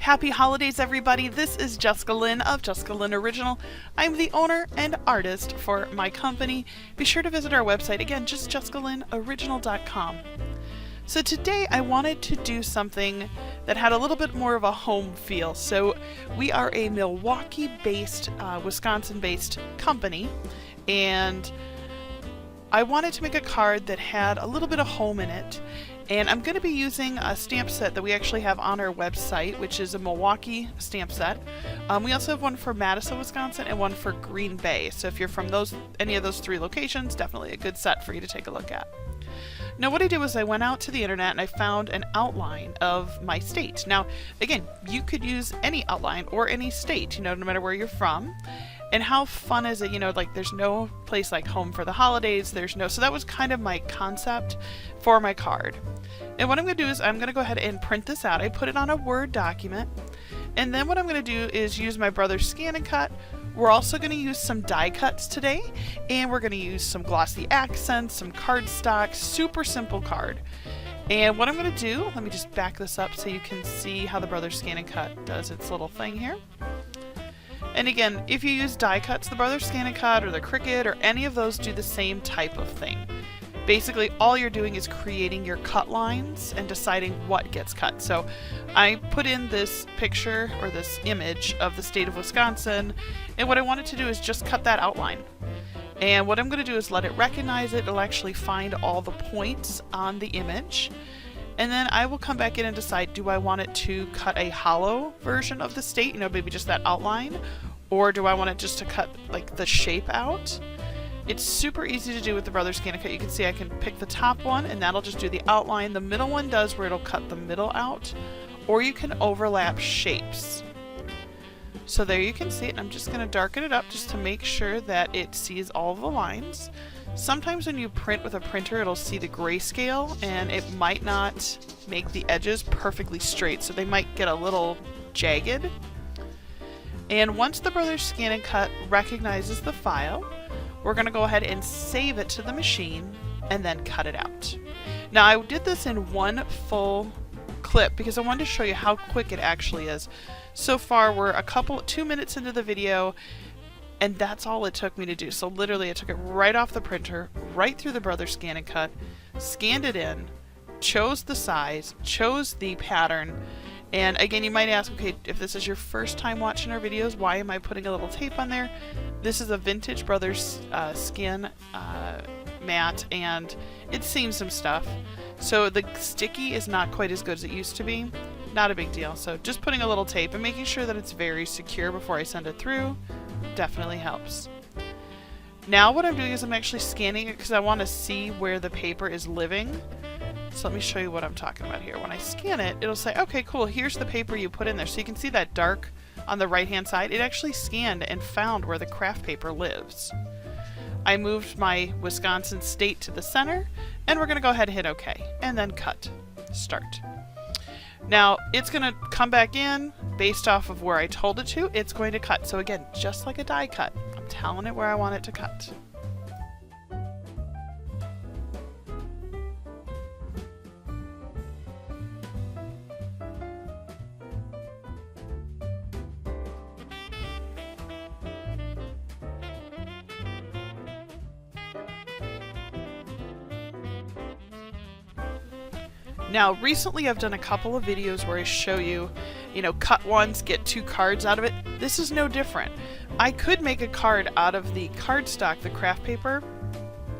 Happy holidays, everybody. This is Jessica Lynn of Jessica Lynn Original. I'm the owner and artist for my company. Be sure to visit our website, again, just jessicalynoriginal.com. So today I wanted to do something that had a little bit more of a home feel. So we are a Milwaukee-based, Wisconsin-based company, and I wanted to make a card that had a little bit of home in it. And I'm going to be using a stamp set that we actually have on our website, which is a Milwaukee stamp set. We also have one for Madison, Wisconsin, and one for Green Bay. So if you're from any of those three locations, definitely a good set for you to take a look at. Now what I did was I went out to the internet and I found an outline of my state. Now again, you could use any outline or any state, no matter where you're from. And how fun is it, like there's no place like home for the holidays, so that was kind of my concept for my card. And what I'm going to do is I'm going to go ahead and print this out. I put it on a Word document. And then what I'm going to do is use my brother's Scan and Cut. We're also going to use some die cuts today. And we're going to use some glossy accents, some cardstock, super simple card. And what I'm going to do, let me just back this up so you can see how the brother's Scan and Cut does its little thing here. And again, if you use die cuts, the Brothers Scan and Cut or the Cricut or any of those do the same type of thing. Basically, all you're doing is creating your cut lines and deciding what gets cut. So I put in this picture or this image of the state of Wisconsin, and what I wanted to do is just cut that outline. And what I'm going to do is let it recognize it. It'll actually find all the points on the image. And then I will come back in and decide, do I want it to cut a hollow version of the state, maybe just that outline, or do I want it just to cut like the shape out? It's super easy to do with the Brothers Scan and Cut. You can see I can pick the top one and that'll just do the outline. The middle one does where it'll cut the middle out, or you can overlap shapes. So there you can see it. I'm just going to darken it up just to make sure that it sees all the lines. Sometimes when you print with a printer, it'll see the grayscale and it might not make the edges perfectly straight, so they might get a little jagged. And once the Brothers Scan and Cut recognizes the file, we're going to go ahead and save it to the machine and then cut it out. Now I did this in one full clip because I wanted to show you how quick it actually is. So far we're 2 minutes into the video, and that's all it took me to do. So literally I took it right off the printer, right through the Brothers Scan and Cut, scanned it in, chose the size, chose the pattern. And again, you might ask, okay, if this is your first time watching our videos, why am I putting a little tape on there? This is a vintage Brothers Skin mat, and it's seen some stuff. So the sticky is not quite as good as it used to be. Not a big deal. So just putting a little tape and making sure that it's very secure before I send it through definitely helps. Now what I'm doing is I'm actually scanning it because I want to see where the paper is living. So let me show you what I'm talking about here. When I scan it, it'll say, okay, cool, here's the paper you put in there. So you can see that dark on the right hand side. It actually scanned and found where the craft paper lives. I moved my Wisconsin state to the center, and we're going to go ahead and hit OK, and then cut. Start. Now it's going to come back in based off of where I told it to. It's going to cut. So again, just like a die cut, I'm telling it where I want it to cut. Now, recently I've done a couple of videos where I show you, cut once, get 2 cards out of it. This is no different. I could make a card out of the cardstock, the craft paper,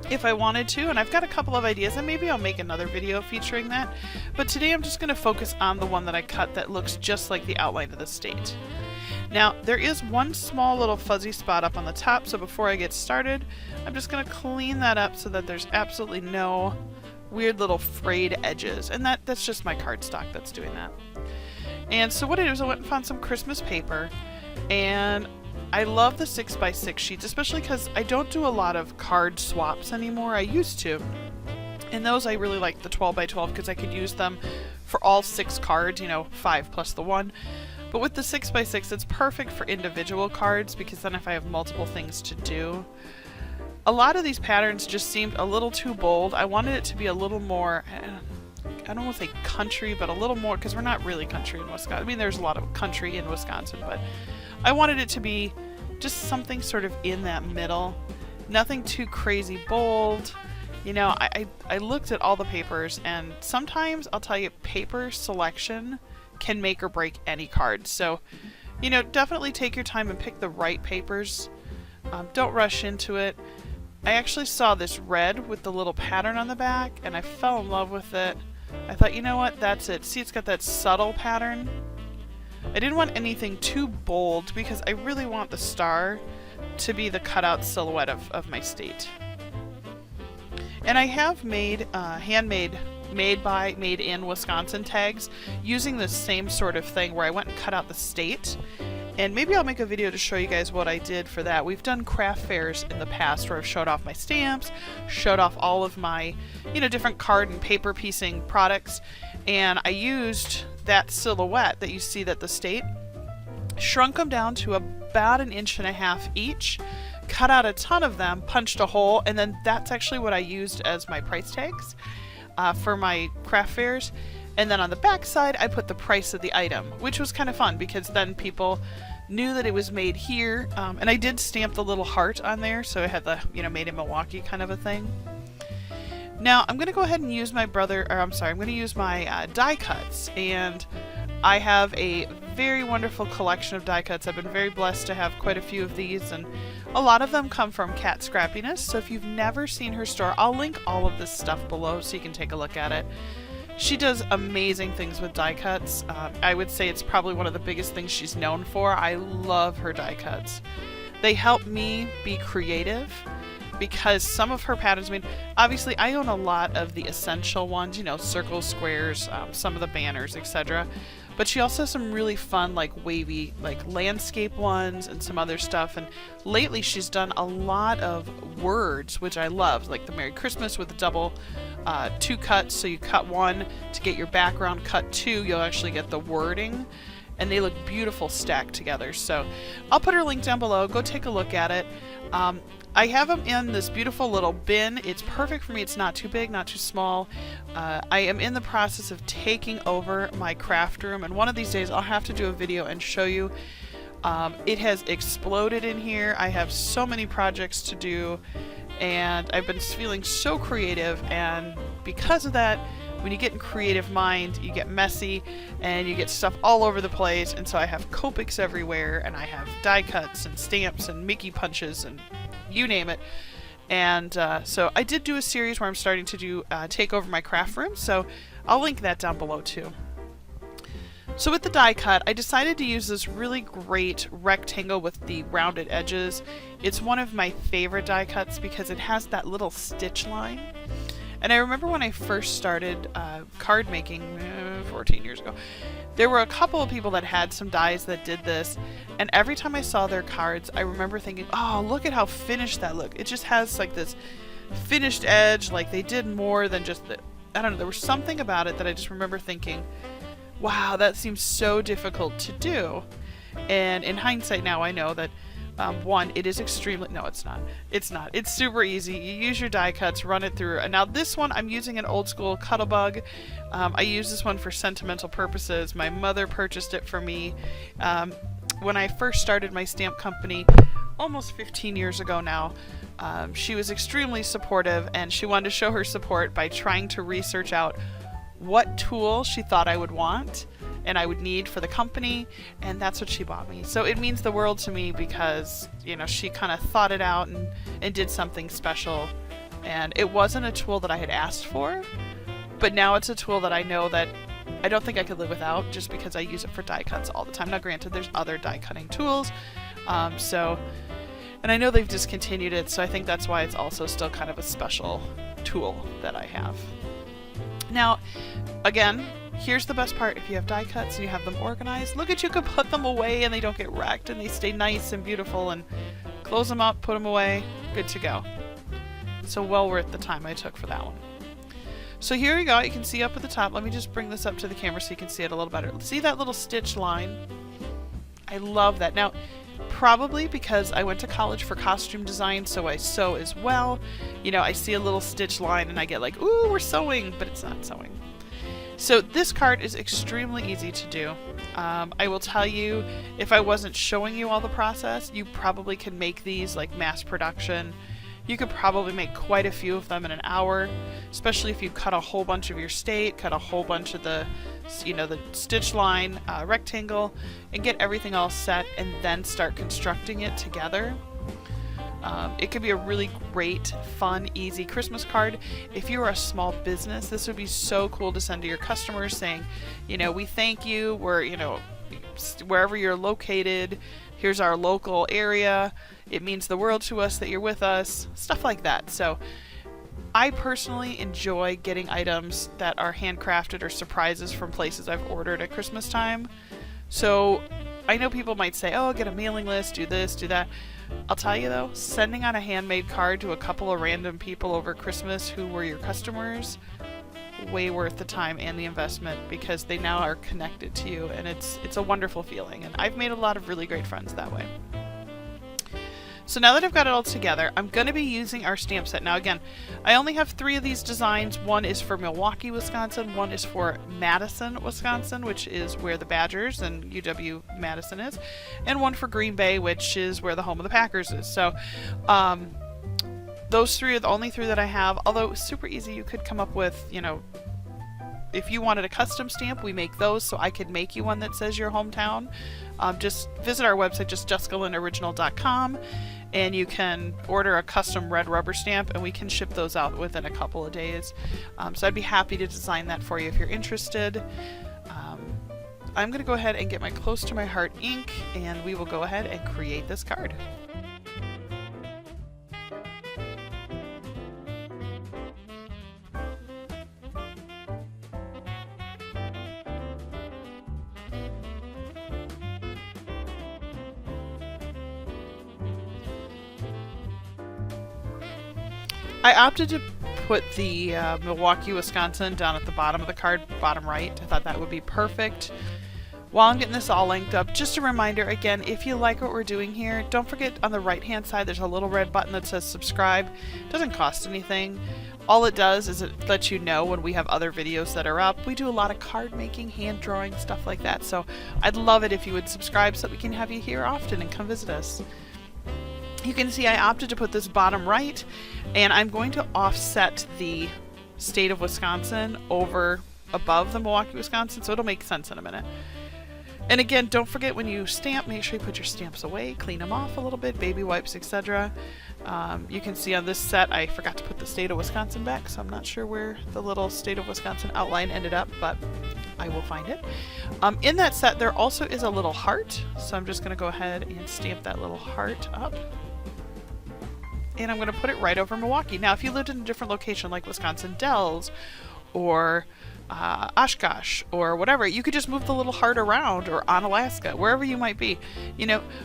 if I wanted to, and I've got a couple of ideas, and maybe I'll make another video featuring that. But today I'm just going to focus on the one that I cut that looks just like the outline of the state. Now, there is one small little fuzzy spot up on the top, so before I get started, I'm just going to clean that up so that there's absolutely no weird little frayed edges, and that's just my cardstock that's doing that. And so what I did was I went and found some Christmas paper, and I love the 6x6 sheets, especially because I don't do a lot of card swaps anymore. I used to, and those I really like the 12x12 because I could use them for all 6 cards, 5 plus the 1. But with the 6x6, it's perfect for individual cards because then if I have multiple things to do, A lot of these patterns just seemed a little too bold. I wanted it to be a little more, I don't want to say country, but a little more, because we're not really country in Wisconsin. I mean, there's a lot of country in Wisconsin, but I wanted it to be just something sort of in that middle. Nothing too crazy bold. You know, I looked at all the papers, and sometimes, I'll tell you, paper selection can make or break any card. So, you know, definitely take your time and pick the right papers. Don't rush into it. I actually saw this red with the little pattern on the back, and I fell in love with it. I thought, you know what, that's it. See, it's got that subtle pattern. I didn't want anything too bold because I really want the star to be the cutout silhouette of my state. And I have made handmade, made in Wisconsin tags using the same sort of thing where I went and cut out the state. And maybe I'll make a video to show you guys what I did for that. We've done craft fairs in the past where I've showed off my stamps, showed off all of my, you know, different card and paper piecing products. And I used that silhouette that you see, that the state, shrunk them down to about 1.5 inches each, cut out a ton of them, punched a hole, and then that's actually what I used as my price tags for my craft fairs. And then on the back side, I put the price of the item, which was kind of fun because then people knew that it was made here. And I did stamp the little heart on there, so I had the, you know, made in Milwaukee kind of a thing. Now I'm going to go ahead and use my I'm going to use my die cuts, and I have a very wonderful collection of die cuts. I've been very blessed to have quite a few of these, and a lot of them come from Cat Scrappiness. So if you've never seen her store, I'll link all of this stuff below so you can take a look at it. She does amazing things with die cuts. I would say it's probably one of the biggest things she's known for. I love her die cuts. They help me be creative because some of her patterns, I mean, obviously I own a lot of the essential ones, you know, circles, squares, some of the banners, etc. But she also has some really fun, like wavy, like landscape ones and some other stuff. And lately she's done a lot of words, which I love, like the Merry Christmas with the double 2 cuts. So you cut 1 to get your background, cut 2, you'll actually get the wording. And they look beautiful stacked together. So I'll put her link down below. Go take a look at it. I have them in this beautiful little bin. It's perfect for me. It's not too big, not too small. I am in the process of taking over my craft room, and one of these days I'll have to do a video and show you. It has exploded in here. I have so many projects to do, and I've been feeling so creative, and because of that, when you get in creative mind, you get messy and you get stuff all over the place. And so I have Copics everywhere, and I have die cuts and stamps and Mickey punches and you name it. And so I did do a series where I'm starting to do take over my craft room, so I'll link that down below too. So with the die cut, I decided to use this really great rectangle with the rounded edges. It's one of my favorite die cuts because it has that little stitch line. And I remember when I first started card making 14 years ago, there were a couple of people that had some dies that did this, and every time I saw their cards, I remember thinking, oh, look at how finished that looked. It just has like this finished edge, like they did more than just the, I don't know, there was something about it that I just remember thinking, wow, that seems so difficult to do. And in hindsight now, I know that one, it is extremely, no, it's not. It's super easy. You use your die cuts, run it through. And now this one, I'm using an old school Cuttlebug. I use this one for sentimental purposes. My mother purchased it for me when I first started my stamp company almost 15 years ago now. She was extremely supportive, and she wanted to show her support by trying to research out what tool she thought I would want and I would need for the company, and that's what she bought me. So it means the world to me because, you know, she kind of thought it out and did something special. And it wasn't a tool that I had asked for, but now it's a tool that I know that I don't think I could live without, just because I use it for die cuts all the time. Now granted, there's other die cutting tools, and I know they've discontinued it, so I think that's why it's also still kind of a special tool that I have. Now, again, here's the best part. If you have die cuts and you have them organized, look at, you can put them away and they don't get wrecked and they stay nice and beautiful, and close them up, put them away, good to go. So well worth the time I took for that one. So here we go. You can see up at the top. Let me just bring this up to the camera so you can see it a little better. See that little stitch line? I love that. Now, probably because I went to college for costume design, so I sew as well. You know, I see a little stitch line and I get like, ooh, we're sewing, but it's not sewing. So this card is extremely easy to do. I will tell you, if I wasn't showing you all the process, you probably can make these like mass production. You could probably make quite a few of them in an hour, especially if you cut a whole bunch of your state, cut a whole bunch of the, the stitch line rectangle, and get everything all set, and then start constructing it together. It could be a really great, fun, easy Christmas card. If you are a small business, this would be so cool to send to your customers saying, we thank you, we're, wherever you're located, here's our local area, it means the world to us that you're with us, stuff like that. So I personally enjoy getting items that are handcrafted or surprises from places I've ordered at Christmas time. So I know people might say, oh, get a mailing list, do this, do that. I'll tell you though, sending out a handmade card to a couple of random people over Christmas who were your customers, way worth the time and the investment, because they now are connected to you, and it's a wonderful feeling, and I've made a lot of really great friends that way. So now that I've got it all together, I'm going to be using our stamp set. Now again, I only have 3 of these designs. One is for Milwaukee, Wisconsin. One is for Madison, Wisconsin, which is where the Badgers and UW-Madison is. And one for Green Bay, which is where the home of the Packers is. So those 3 are the only 3 that I have. Although it's super easy, you could come up with, if you wanted a custom stamp, we make those, so I could make you one that says your hometown. Just visit our website, just jessicalynoriginal.com, and you can order a custom red rubber stamp, and we can ship those out within a couple of days. So I'd be happy to design that for you if you're interested. I'm going to go ahead and get my Close to My Heart ink, and we will go ahead and create this card. I opted to put the Milwaukee, Wisconsin down at the bottom of the card, bottom right. I thought that would be perfect. While I'm getting this all linked up, just a reminder again, if you like what we're doing here, don't forget on the right hand side there's a little red button that says subscribe. It doesn't cost anything. All it does is it lets you know when we have other videos that are up. We do a lot of card making, hand drawing, stuff like that. So I'd love it if you would subscribe so that we can have you here often and come visit us. You can see I opted to put this bottom right, and I'm going to offset the state of Wisconsin over above the Milwaukee, Wisconsin, so it'll make sense in a minute. And again, don't forget when you stamp, make sure you put your stamps away, clean them off a little bit, baby wipes, etc. You can see on this set I forgot to put the state of Wisconsin back, so I'm not sure where the little state of Wisconsin outline ended up, but I will find it. In that set there also is a little heart, so I'm just going to go ahead and stamp that little heart up. And I'm going to put it right over Milwaukee. Now, if you lived in a different location like Wisconsin Dells or Oshkosh or whatever, you could just move the little heart around, or on Alaska, wherever you might be.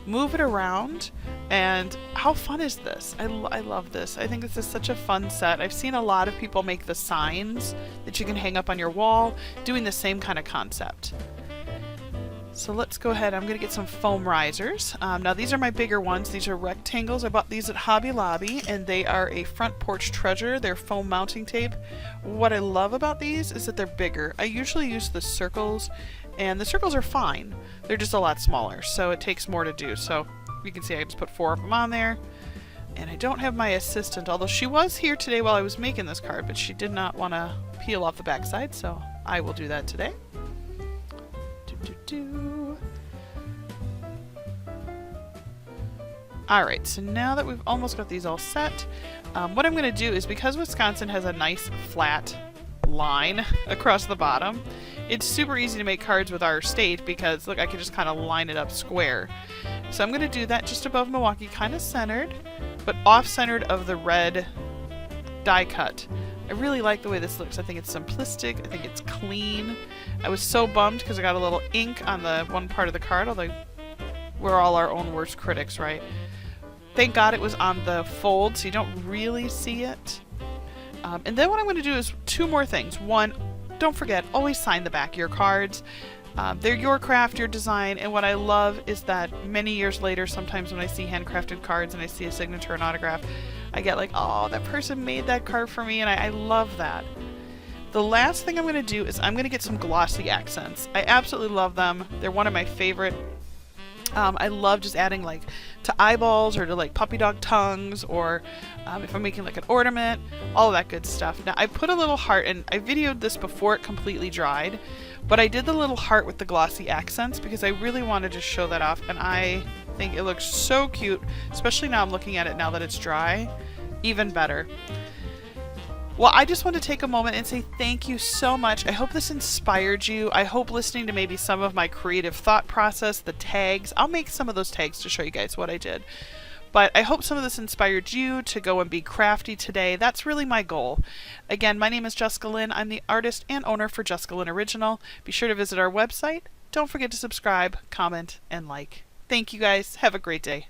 Move it around. And how fun is this? I love this. I think this is such a fun set. I've seen a lot of people make the signs that you can hang up on your wall, doing the same kind of concept. So let's go ahead. I'm going to get some foam risers. Now these are my bigger ones. These are rectangles. I bought these at Hobby Lobby, and they are a front porch treasure. They're foam mounting tape. What I love about these is that they're bigger. I usually use the circles, and the circles are fine. They're just a lot smaller, so it takes more to do. So you can see I just put 4 of them on there. And I don't have my assistant, although she was here today while I was making this card, but she did not want to peel off the backside, so I will do that today. Alright, so now that we've almost got these all set, what I'm going to do is, because Wisconsin has a nice flat line across the bottom, it's super easy to make cards with our state because, look, I can just kind of line it up square. So I'm going to do that just above Milwaukee, kind of centered, but off-centered of the red die cut. I really like the way this looks. I think it's simplistic. I think it's clean. I was so bummed because I got a little ink on the one part of the card, although we're all our own worst critics, right? Thank God it was on the fold, so you don't really see it. And then what I'm going to do is 2 more things. One, don't forget, always sign the back of your cards. They're your craft, your design, and what I love is that many years later, sometimes when I see handcrafted cards and I see a signature and autograph, I get like, oh, that person made that card for me, and I love that. The last thing I'm going to do is I'm going to get some glossy accents. I absolutely love them. They're one of my favorite. I love just adding like to eyeballs or to like puppy dog tongues, or if I'm making like an ornament, all of that good stuff. Now I put a little heart, and I videoed this before it completely dried, but I did the little heart with the glossy accents because I really wanted to show that off, and I think it looks so cute, especially now I'm looking at it now that it's dry, even better. Well, I just want to take a moment and say thank you so much. I hope this inspired you. I hope listening to maybe some of my creative thought process, the tags, I'll make some of those tags to show you guys what I did. But I hope some of this inspired you to go and be crafty today. That's really my goal. Again, my name is Jessica Lynn. I'm the artist and owner for Jessica Lynn Original. Be sure to visit our website. Don't forget to subscribe, comment, and like. Thank you guys. Have a great day.